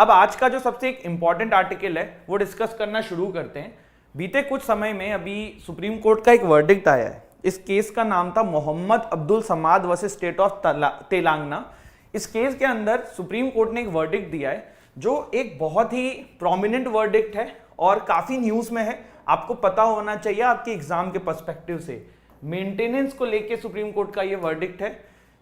अब आज का जो सबसे एक इंपॉर्टेंट आर्टिकल है वो डिस्कस करना शुरू करते हैं। बीते कुछ समय में अभी सुप्रीम कोर्ट का एक वर्डिक्ट आया है। इस केस का नाम था मोहम्मद अब्दुल समाद वर्सेस स्टेट ऑफ तेलंगाना। इस केस के अंदर सुप्रीम कोर्ट ने एक वर्डिक्ट दिया है जो एक बहुत ही प्रोमिनेंट वर्डिक्ट है और काफी न्यूज में है। आपको पता होना चाहिए आपके एग्जाम के पर्सपेक्टिव से। मेंटेनेंस को लेके सुप्रीम कोर्ट का ये वर्डिक्ट है।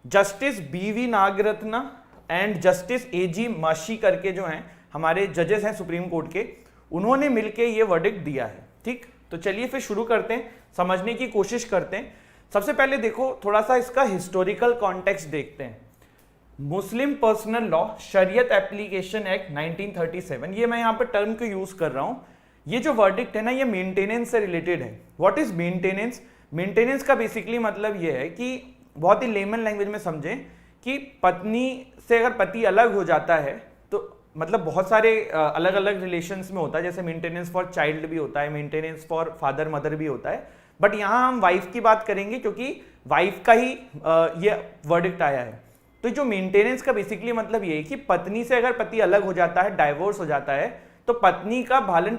जस्टिस बीवी नागरत्ना एंड जस्टिस एजी माशी करके जो हैं हमारे जजेस हैं सुप्रीम कोर्ट के, उन्होंने मिलके ये वर्डिक्ट दिया है। ठीक, तो चलिए फिर शुरू करते हैं, समझने की कोशिश करते हैं। सबसे पहले देखो थोड़ा सा इसका हिस्टोरिकल कॉन्टेक्स्ट देखते हैं। मुस्लिम पर्सनल लॉ शरीयत एप्लीकेशन एक्ट 1937, ये मैं यहाँ पे टर्म को यूज कर रहा हूँ। ये जो वर्डिक्ट है ना, ये मेंटेनेंस से रिलेटेड है। What is maintenance? मेंटेनेंस का बेसिकली मतलब ये है कि बहुत ही लेमन लैंग्वेज में समझें कि पत्नी से अगर पति अलग हो जाता है तो मतलब बहुत सारे अलग अलग रिलेशंस में होता है, जैसे मेंटेनेंस फॉर चाइल्ड भी होता है, मेंटेनेंस फॉर फादर मदर भी होता है, बट यहाँ हम वाइफ की बात करेंगे क्योंकि वाइफ का ही ये वर्डिक्ट आया है। तो जो मेंटेनेंस का बेसिकली मतलब ये है कि पत्नी से अगर पति अलग हो जाता है, डाइवोर्स हो जाता है, तो पत्नी का पालन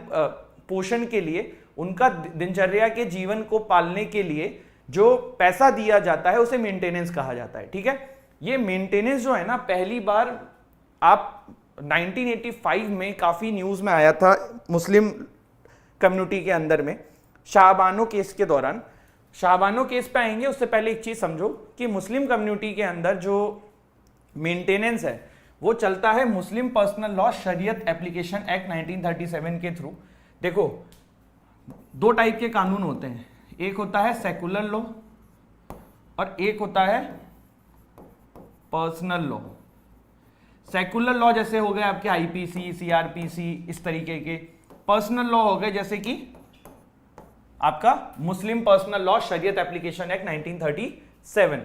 पोषण के लिए, उनका दिनचर्या के जीवन को पालने के लिए जो पैसा दिया जाता है उसे मेंटेनेंस कहा जाता है। ठीक है, ये मेंटेनेंस जो है ना, पहली बार आप 1985 में काफी न्यूज में आया था मुस्लिम कम्युनिटी के अंदर में, शाहबानो केस के दौरान। शाहबानो केस पे आएंगे उससे पहले एक चीज समझो कि मुस्लिम कम्युनिटी के अंदर जो मेंटेनेंस है वो चलता है मुस्लिम पर्सनल लॉ शरीयत एप्लीकेशन एक्ट 1937 के थ्रू। देखो दो टाइप के कानून होते हैं, एक होता है सेकुलर लॉ और एक होता है पर्सनल लॉ। सेकुलर लॉ जैसे हो गए आपके आईपीसी, सीआरपीसी, इस तरीके के। पर्सनल लॉ हो गए जैसे कि आपका मुस्लिम पर्सनल लॉ शरीयत एप्लीकेशन एक्ट 1937।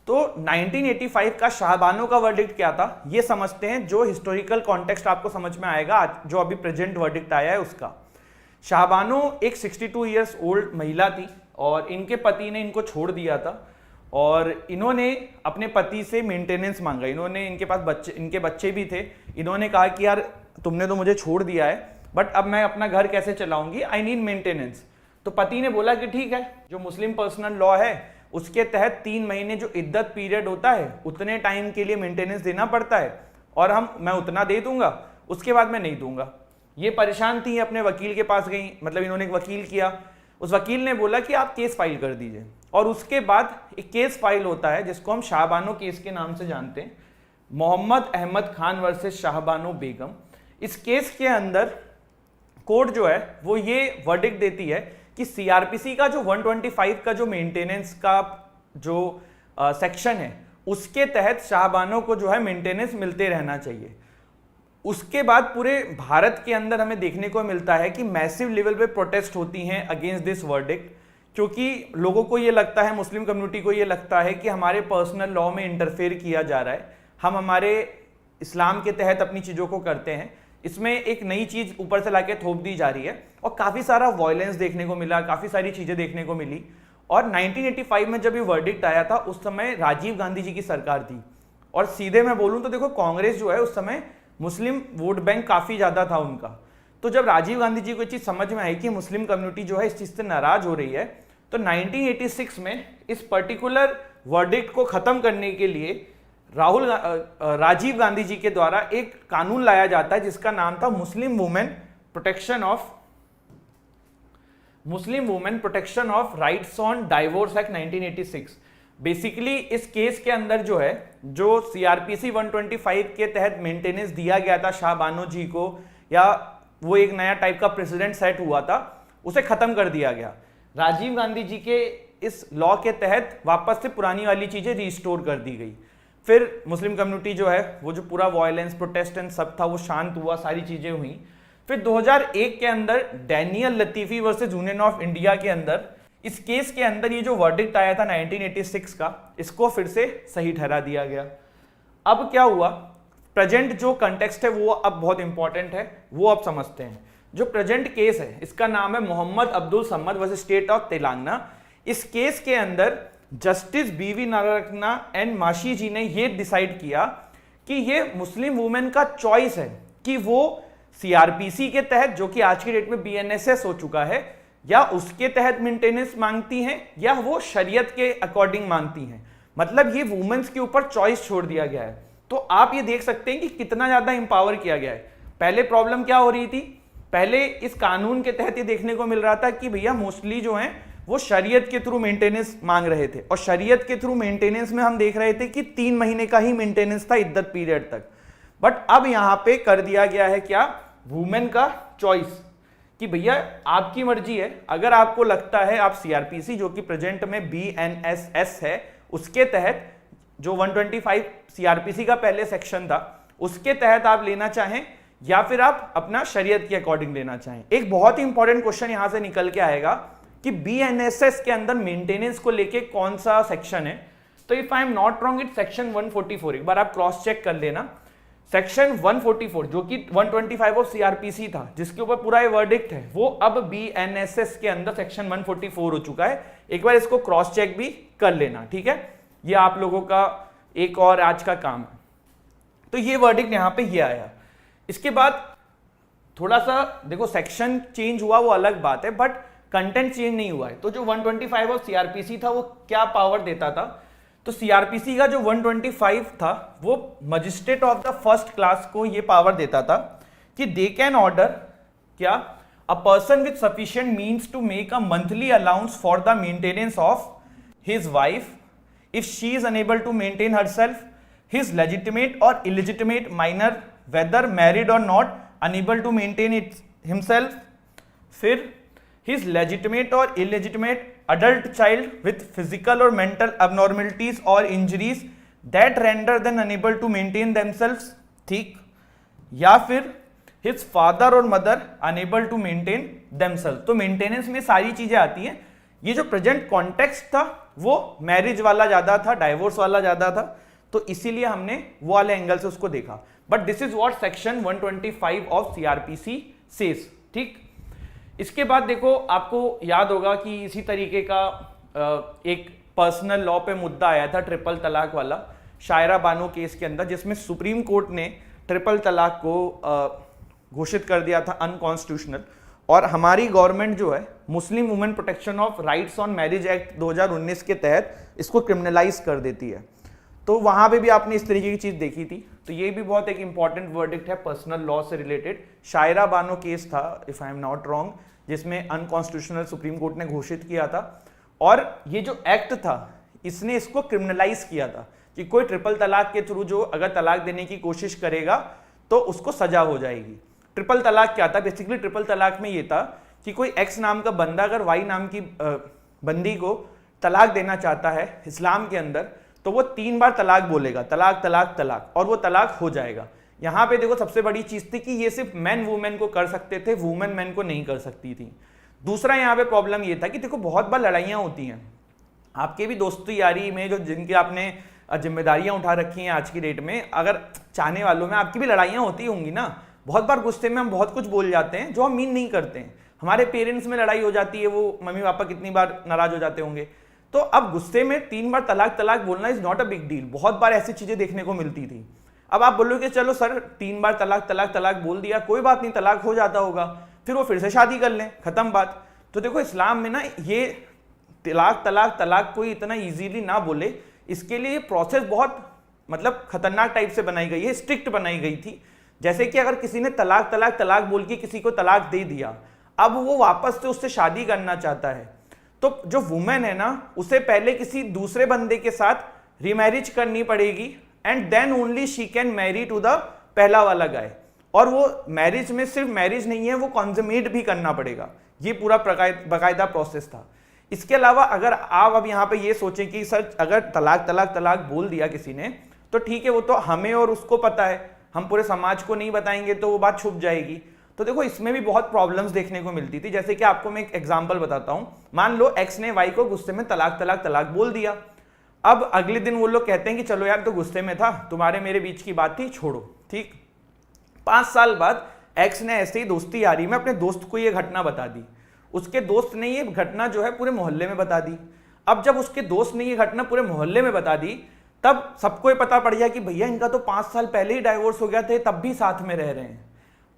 तो 1985 का शाहबानो का वर्डिक्ट क्या था ये समझते हैं, जो हिस्टोरिकल कॉन्टेक्स्ट आपको समझ में आएगा जो अभी प्रेजेंट वर्डिक्ट आया है उसका। शाहबानो एक 62 ईयर्स ओल्ड महिला थी और इनके पति ने इनको छोड़ दिया था और इन्होंने अपने पति से मेंटेनेंस मांगा। इनके बच्चे भी थे। इन्होंने कहा कि यार तुमने तो मुझे छोड़ दिया है बट अब मैं अपना घर कैसे चलाऊंगी, आई नीड मेंटेनेंस। तो पति ने बोला कि ठीक है, जो मुस्लिम पर्सनल लॉ है उसके तहत 3 महीने जो इद्दत पीरियड होता है उतने टाइम के लिए मेंटेनेंस देना पड़ता है और मैं उतना दे दूंगा, उसके बाद मैं नहीं दूंगा। ये परेशान थी, अपने वकील के पास गई, मतलब इन्होंने एक वकील किया। उस वकील ने बोला कि आप केस फाइल कर दीजिए और उसके बाद एक केस फाइल होता है जिसको हम शाहबानो केस के नाम से जानते हैं, मोहम्मद अहमद खान वर्सेस शाहबानो बेगम। इस केस के अंदर कोर्ट जो है वो ये वर्डिक्ट देती है कि सीआरपीसी का जो 125 का जो मेंटेनेंस का जो सेक्शन है उसके तहत शाहबानो को जो है मेंटेनेंस मिलते रहना चाहिए। उसके बाद पूरे भारत के अंदर हमें देखने को मिलता है कि मैसिव लेवल पे प्रोटेस्ट होती हैं अगेंस्ट दिस वर्डिक्ट, क्योंकि लोगों को ये लगता है, मुस्लिम कम्युनिटी को ये लगता है कि हमारे पर्सनल लॉ में इंटरफेयर किया जा रहा है, हम हमारे इस्लाम के तहत अपनी चीज़ों को करते हैं, इसमें एक नई चीज़ ऊपर से लाके थोप दी जा रही है और काफ़ी सारा वायलेंस देखने को मिला, काफ़ी सारी चीज़ें देखने को मिली। और 1985 में जब ये वर्डिक्ट आया था उस समय राजीव गांधी जी की सरकार थी और सीधे मैं बोलूँ तो देखो कांग्रेस जो है उस समय मुस्लिम वोट बैंक काफ़ी ज़्यादा था उनका। तो जब राजीव गांधी जी को ये चीज़ समझ में आई कि मुस्लिम कम्युनिटी जो है इस चीज़ से नाराज़ हो रही है, तो 1986 में इस पर्टिकुलर वर्डिक्ट को ख़त्म करने के लिए राजीव गांधी जी के द्वारा एक कानून लाया जाता है जिसका नाम था Muslim women protection of rights on divorce act 1986। Basically इस केस के अंदर जो है, जो सीआरपीसी 125 के तहत मेंटेनेंस दिया गया था शाहबानो जी को, या वो एक नया टाइप का प्रेसिडेंट सेट हुआ था, उसे खत्म कर दिया गया। राजीव गांधी जी के इस लॉ के तहत वापस से पुरानी वाली चीजें रिस्टोर कर दी गई। फिर मुस्लिम कम्युनिटी जो है वो जो पूरा वायलेंस प्रोटेस्ट एंड सब था वो शांत हुआ, सारी चीजें हुई। फिर 2001 के अंदर Daniel Latifi versus Union of India के अंदर इस केस के अंदर ये जो वर्डिक्ट आया था 1986 का, इसको फिर से सही ठहरा दिया गया। अब क्या हुआ, प्रेजेंट जो कंटेक्स्ट है वो अब बहुत इंपॉर्टेंट है, वो अब समझते हैं। जो प्रेजेंट केस है इसका नाम है Mohammad Abdul Samad versus state of Telangana. इस केस के अंदर जस्टिस बीवी नागरत्ना एंड माशी जी ने ये डिसाइड किया कि ये मुस्लिम वुमेन का चॉइस है कि वो सीआरपीसी के तहत, जो कि आज की डेट में बीएनएसएस हो चुका है, या उसके तहत मेंटेनेंस मांगती हैं या वो शरीयत के अकॉर्डिंग मांगती हैं। मतलब ये वुमेन्स के ऊपर चॉइस छोड़ दिया गया है। तो आप ये देख सकते हैं कि कितना ज्यादा इंपावर किया गया है। पहले प्रॉब्लम क्या हो रही थी, पहले इस कानून के तहत ये देखने को मिल रहा था कि भैया मोस्टली जो है वो शरीयत के थ्रू मेंटेनेंस मांग रहे थे, और शरीयत के थ्रू मेंटेनेंस में हम देख रहे थे कि 3 महीने का ही मेंटेनेंस था इद्दत पीरियड तक। बट अब यहां पे कर दिया गया है क्या, वुमेन का चॉइस, कि भैया आपकी मर्जी है। अगर आपको लगता है आप सीआरपीसी, जो कि प्रेजेंट में बीएनएसएस है, उसके तहत जो 125 सीआरपीसी का पहले सेक्शन था उसके तहत आप लेना चाहें, या फिर आप अपना शरीयत के अकॉर्डिंग लेना चाहें। एक बहुत ही इंपॉर्टेंट क्वेश्चन यहां से निकल के आएगा कि बीएनएसएस के अंदर मेंटेनेंस को लेके कौन सा सेक्शन है। तो if I am not wrong it section 144, एक बार आप क्रॉस चेक कर लेना। सेक्शन 144 जो कि 125 ऑफ सीआरपीसी था, जिसके ऊपर पूरा ये वर्डिक्ट है, वो अब बीएनएसएस के अंदर सेक्शन 144 हो चुका है। एक बार इसको क्रॉस चेक भी कर लेना, ठीक है। ये आप लोगों का एक और आज का काम है। तो ये वर्डिक्ट यहां पे ये आया। इसके बाद थोड़ा सा देखो, सेक्शन चेंज हुआ वो अलग बात है, बट कंटेंट चेंज नहीं हुआ है। तो जो 125 ऑफ सीआरपीसी था वो क्या पावर देता था, तो सीआरपीसी का जो 125 था वो magistrate of the first class को ये पावर देता था कि दे कैन ऑर्डर क्या, a person with sufficient means to make a monthly allowance for the maintenance of his wife if she is unable to maintain herself, his legitimate or illegitimate minor, whether married or not, unable to maintain it himself, फिर his legitimate or illegitimate adult child with physical or mental abnormalities or injuries that render them unable to maintain themselves, ठीक, या फिर his father or mother unable to maintain themselves। तो maintenance में सारी चीजें आती हैं। ये जो प्रेजेंट कॉन्टेक्स्ट था वो मैरिज वाला ज्यादा था, डाइवोर्स वाला ज्यादा था, तो इसीलिए हमने वो वाले एंगल से उसको देखा। But this is what section 125 of CrPC says, ठीक। इसके बाद देखो, आपको याद होगा कि इसी तरीके का एक पर्सनल लॉ पे मुद्दा आया था, ट्रिपल तलाक वाला, शायरा बानो केस के अंदर, जिसमें सुप्रीम कोर्ट ने ट्रिपल तलाक को घोषित कर दिया था अनकॉन्स्टिट्यूशनल। और हमारी गवर्नमेंट जो है Muslim women protection of rights on marriage act 2019 के तहत इसको क्रिमिनलाइज कर देती है। तो वहां पे भी आपने इस तरीके की चीज देखी थी। तो ये भी बहुत एक इंपॉर्टेंट वर्डिक्ट है पर्सनल लॉ से रिलेटेड। शायरा बानो केस था, if I am not wrong, जिसमें अनकॉन्स्टिट्यूशनल सुप्रीम कोर्ट ने घोषित किया था। और ये जो एक्ट था इसने इसको क्रिमिनलाइज किया था कि कोई ट्रिपल तलाक के थ्रू जो अगर तलाक देने की कोशिश करेगा तो उसको सजा हो जाएगी। ट्रिपल तलाक क्या था, बेसिकली ट्रिपल तलाक में ये था कि कोई एक्स नाम का बंदा अगर वाई नाम की बंदी को तलाक देना चाहता है इस्लाम के अंदर, तो वो 3 बार तलाक बोलेगा, तलाक तलाक तलाक, और वो तलाक हो जाएगा। यहां पे देखो सबसे बड़ी चीज थी कि ये सिर्फ मैन वुमेन को कर सकते थे, वुमेन मैन को नहीं कर सकती थी। दूसरा यहाँ पे प्रॉब्लम ये था कि देखो बहुत बार लड़ाइयां होती हैं आपके भी दोस्ती यारी में, जो जिनकी आपने जिम्मेदारियां उठा रखी हैं आज की डेट में, अगर चाहने वालों में आपकी भी लड़ाइयां होती होंगी ना। बहुत बार गुस्से में हम बहुत कुछ बोल जाते हैं जो हम मीन नहीं करते हैं। हमारे पेरेंट्स में लड़ाई हो जाती है, वो मम्मी पापा कितनी बार नाराज हो जाते होंगे। तो अब गुस्से में 3 बार तलाक तलाक बोलना is not a big deal. बहुत बार ऐसी चीजें देखने को मिलती थी। अब आप बोलोगे चलो सर 3 बार तलाक तलाक तलाक बोल दिया, कोई बात नहीं, तलाक हो जाता होगा, फिर वो फिर से शादी कर लें, खत्म बात। तो देखो इस्लाम में ना ये तलाक तलाक तलाक कोई इतना इजीली ना बोले, इसके लिए प्रोसेस बहुत मतलब खतरनाक टाइप से बनाई गई है, स्ट्रिक्ट बनाई गई थी। जैसे कि अगर किसी ने तलाक तलाक तलाक बोल के किसी को तलाक दे दिया, अब वो वापस से उससे शादी करना चाहता है, तो जो वुमेन है ना उसे पहले किसी दूसरे बंदे के साथ रीमैरिज करनी पड़ेगी and then only she can marry to the पहला वाला गाय। और वो मैरिज में सिर्फ मैरिज नहीं है, वो कॉन्जमेट भी करना पड़ेगा। ये पूरा बाकायदा प्रोसेस था। इसके अलावा अगर आप अब यहाँ पे ये सोचें कि सर अगर तलाक तलाक तलाक बोल दिया किसी ने तो ठीक है, वो तो हमें और उसको पता है, हम पूरे समाज को नहीं बताएंगे तो वो बात छुप जाएगी। तो देखो इसमें भी बहुत प्रॉब्लम्स देखने को मिलती थी। जैसे कि आपको मैं एक एग्जांपल बताता हूं, मान लो एक्स ने वाई को गुस्से में तलाक तलाक तलाक बोल दिया। अब अगले दिन वो लोग कहते हैं कि चलो यार तो गुस्से में था, तुम्हारे मेरे बीच की बात थी, छोड़ो, ठीक। 5 साल बाद एक्स ने ऐसे ही दोस्ती यारी में अपने दोस्त को ये घटना बता दी। उसके दोस्त ने ये घटना जो है पूरे मोहल्ले में बता दी। अब जब उसके दोस्त ने ये घटना पूरे मोहल्ले में बता दी, तब सबको ये पता पड़ गया कि भैया इनका तो 5 साल पहले ही डाइवोर्स हो गया था, तब भी साथ में रह रहे हैं।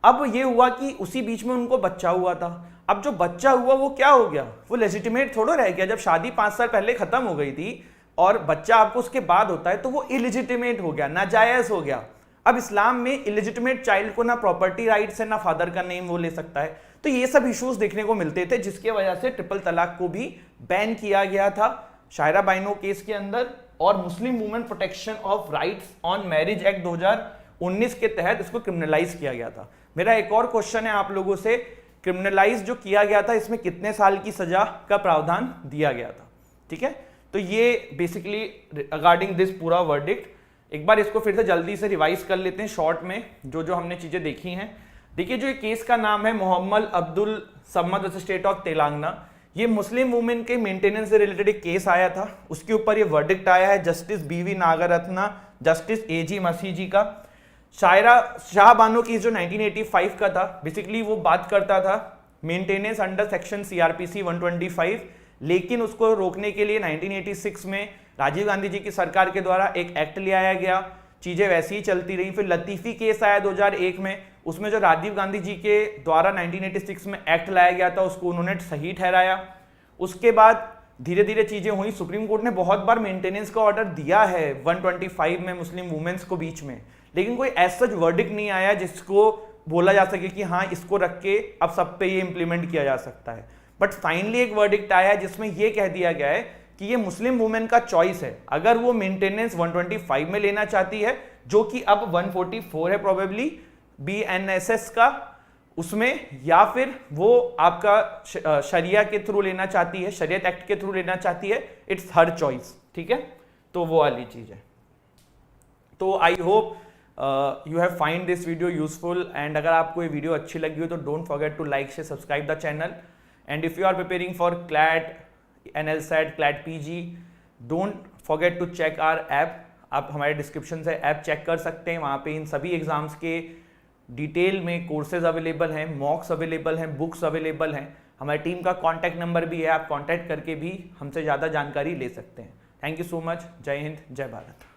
अब ये हुआ कि उसी बीच में उनको बच्चा हुआ था। अब जो बच्चा हुआ वो क्या हो गया, वो लेजिटिमेट थोड़ा रह गया। जब शादी 5 साल पहले खत्म हो गई थी और बच्चा आपको उसके बाद होता है तो वो इलिजिटिमेट हो गया, नाजायज हो गया। अब इस्लाम में इलिजिटिमेट चाइल्ड को ना प्रॉपर्टी राइट्स है ना फादर का नेम वो ले सकता है। तो ये सब इश्यूज देखने को मिलते थे, जिसकी वजह से ट्रिपल तलाक को भी बैन किया गया था शायरा बाइनो केस के अंदर। और Muslim women protection of rights on marriage act 2019 के तहत इसको क्रिमिनलाइज किया गया था। मेरा एक और क्वेश्चन है आप लोगों से, क्रिमिनलाइज जो किया गया था इसमें कितने साल की सजा का प्रावधान दिया गया था? ठीक है, तो ये बेसिकली रिगार्डिंग दिस पूरा वर्डिक्ट। एक बार इसको फिर से जल्दी से रिवाइज कर लेते हैं शॉर्ट में जो जो हमने चीजें देखी हैं। देखिए, जो ये केस का नाम है मोहम्मद अब्दुल समद स्टेट ऑफ तेलंगाना, ये मुस्लिम वुमेन के मेंटेनेंस से रिलेटेड एक केस आया था, उसके ऊपर ये वर्डिक्ट आया है जस्टिस बीवी नागरत्ना, जस्टिस एजी मसीह जी का। शायरा शाह बानो केस जो 1985 का था, बेसिकली वो बात करता था मेंटेनेंस अंडर सेक्शन सीआरपीसी 125, लेकिन उसको रोकने के लिए 1986 में राजीव गांधी जी की सरकार के द्वारा एक एक्ट ले आया गया। चीजें वैसी ही चलती रही। फिर लतीफी केस आया 2001 में, उसमें जो राजीव गांधी जी के द्वारा 1986 में एक्ट लाया गया था उसको उन्होंने सही ठहराया। उसके बाद धीरे धीरे चीजें हुई। सुप्रीम कोर्ट ने बहुत बार मेंटेनेंस का ऑर्डर दिया है 125 में मुस्लिम वुमेन्स को बीच में, लेकिन कोई ऐसा वर्डिक्ट नहीं आया जिसको बोला जा सके कि हाँ इसको रख के अब सब पे ये इंप्लीमेंट किया जा सकता है। बट फाइनली एक वर्डिक्ट आया है जिसमें ये कह दिया गया है कि ये मुस्लिम वुमेन का चॉइस है, अगर वो मेंटेनेंस 125 में लेना चाहती है, जो कि अब 144 है प्रोबेबली BNSS का उसमें, या फिर वो आपका शरिया के थ्रू लेना चाहती है, शरीयत एक्ट के थ्रू लेना चाहती है, इट्स हर चॉइस। ठीक है, तो वो वाली चीज है। तो I hope you have find this video useful, and अगर आपको ये वीडियो अच्छी लगी हो तो don't forget to like share subscribe the channel. And if you are preparing for CLAT, NLSAT, CLAT PG, don't forget to check our app. आप हमारे description से ऐप चेक कर सकते हैं, वहाँ पे इन सभी एग्जाम्स के डिटेल में कोर्सेज अवेलेबल हैं, मॉक्स अवेलेबल हैं, बुक्स अवेलेबल हैं। हमारी टीम का कॉन्टैक्ट नंबर भी है, आप कॉन्टैक्ट करके भी हमसे ज़्यादा जानकारी ले सकते हैं। Thank you so much. जय हिंद, जय भारत।